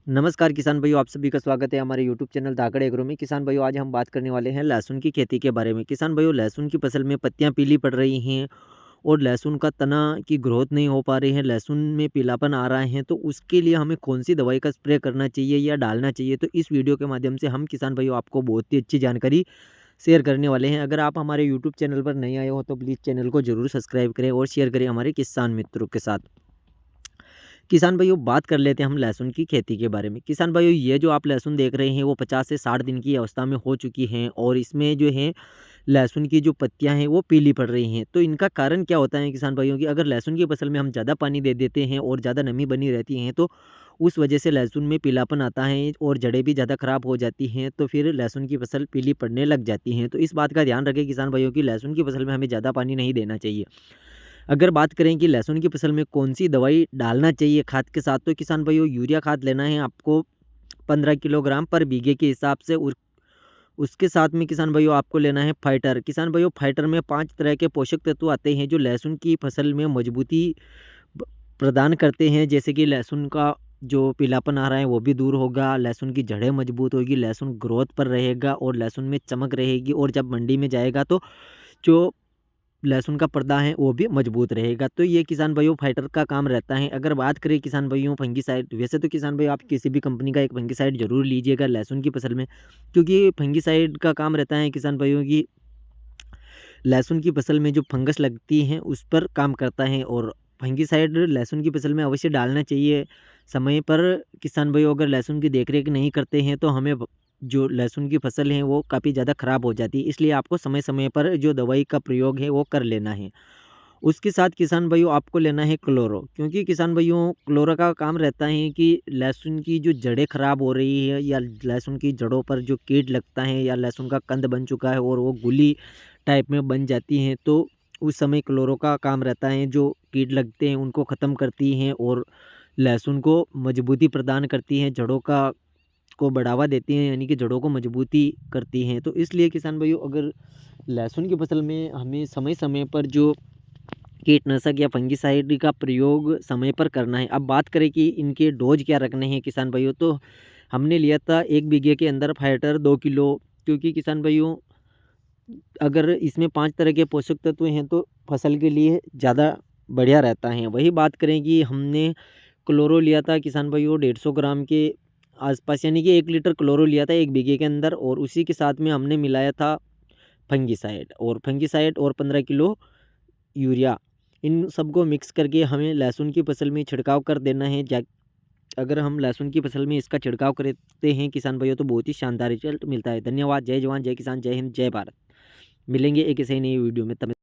नमस्कार किसान भाइयों, आप सभी का स्वागत है हमारे यूट्यूब चैनल धाकड़ एग्रो में। किसान भाइयों, आज हम बात करने वाले हैं लहसुन की खेती के बारे में। किसान भाइयों, लहसुन की फसल में पत्तियां पीली पड़ रही हैं और लहसुन का तना की ग्रोथ नहीं हो पा रही है, लहसुन में पीलापन आ रहा है, तो उसके लिए हमें कौन सी दवाई का स्प्रे करना चाहिए या डालना चाहिए? तो इस वीडियो के माध्यम से हम किसान भाइयों आपको बहुत ही अच्छी जानकारी शेयर करने वाले हैं। अगर आप हमारे यूट्यूब चैनल पर नए आए हो तो प्लीज़ चैनल को ज़रूर सब्सक्राइब करें और शेयर करें हमारे किसान मित्रों के साथ। किसान भाइयों, बात कर लेते हैं हम लहसुन की खेती के बारे में। किसान भाइयों, ये जो आप लहसुन देख रहे हैं वो 50 से 60 दिन की अवस्था में हो चुकी हैं और इसमें जो है लहसुन की जो पत्तियां हैं वो पीली पड़ रही हैं। तो इनका कारण क्या होता है किसान भाइयों की? अगर लहसुन की फसल में हम ज़्यादा पानी दे देते हैं और ज़्यादा नमी बनी रहती हैं तो उस वजह से लहसुन में पीलापन आता है और जड़ें भी ज़्यादा खराब हो जाती हैं, तो फिर लहसुन की फसल पीली पड़ने लग जाती हैं। तो इस बात का ध्यान रखें किसान भाइयों की लहसुन की फसल में हमें ज़्यादा पानी नहीं देना चाहिए। अगर बात करें कि लहसुन की फसल में कौन-सी दवाई डालना चाहिए खाद के साथ, तो किसान भाइयों यूरिया खाद लेना है आपको 15 किलोग्राम पर बीघे के हिसाब से। उर उसके साथ में किसान भाइयों आपको लेना है फाइटर। किसान भाइयों, फाइटर में 5 तरह के पोषक तत्व आते हैं जो लहसुन की फसल में मजबूती ब प्रदान करते हैं। जैसे कि लहसुन का जो पीलापन आ रहा है वो भी दूर होगा, लहसुन की जड़ें मजबूत होगी, लहसुन ग्रोथ पर रहेगा और लहसुन में चमक रहेगी और जब मंडी में जाएगा तो जो लहसुन का पर्दा है वो भी मजबूत रहेगा। तो ये किसान भाइयों फाइटर का काम रहता है। अगर बात करें किसान भाइयों फंगिसाइड, वैसे तो किसान भाइयों आप किसी भी कंपनी का एक फंगिसाइड ज़रूर लीजिएगा लहसुन की फसल में, क्योंकि फंगिसाइड का काम रहता है किसान भाइयों की लहसुन की फसल में जो फंगस लगती हैं उस पर काम करता है और फंगिसाइड लहसुन की फसल में अवश्य डालना चाहिए समय पर। किसान भाइयों, अगर लहसुन की देखरेख नहीं करते हैं तो हमें जो लहसुन की फसल है वो काफ़ी ज़्यादा ख़राब हो जाती है, इसलिए आपको समय समय पर जो दवाई का प्रयोग है वो कर लेना है। उसके साथ किसान भाइयों आपको लेना है क्लोरो, क्योंकि किसान भाइयों क्लोरो का काम रहता है कि लहसुन की जो जड़ें खराब हो रही है या लहसुन की जड़ों पर जो कीट लगता है या लहसुन का कंद बन चुका है और वो गुली टाइप में बन जाती हैं, तो उस समय क्लोरो का काम रहता है। जो कीट लगते हैं उनको ख़त्म करती हैं और लहसुन को मजबूती प्रदान करती हैं, जड़ों का को बढ़ावा देती हैं, यानी कि जड़ों को मजबूती करती हैं। तो इसलिए किसान भाइयों, अगर लहसुन की फसल में हमें समय समय पर जो कीटनाशक या फंगिसाइड का प्रयोग समय पर करना है। अब बात करें कि इनके डोज क्या रखने हैं किसान भाइयों, तो हमने लिया था 1 बीघे के अंदर फाइटर 2 किलो, क्योंकि किसान भाइयों अगर इसमें 5 तरह के पोषक तत्व हैं तो फसल के लिए ज़्यादा बढ़िया रहता है। वही बात करें कि हमने क्लोरो लिया था किसान भाइयों 150 ग्राम के आसपास, यानी कि 1 लीटर क्लोरो लिया था 1 बीघे के अंदर और उसी के साथ में हमने मिलाया था फंगिसाइड और 15 किलो यूरिया। इन सबको मिक्स करके हमें लहसुन की फसल में छिड़काव कर देना है। जा अगर हम लहसुन की फसल में इसका छिड़काव करते हैं किसान भाइयों तो बहुत ही शानदार रिजल्ट मिलता है। धन्यवाद। जय जवान, जय किसान, जय हिंद, जय भारत। मिलेंगे एक ऐसे ही नई वीडियो में, तब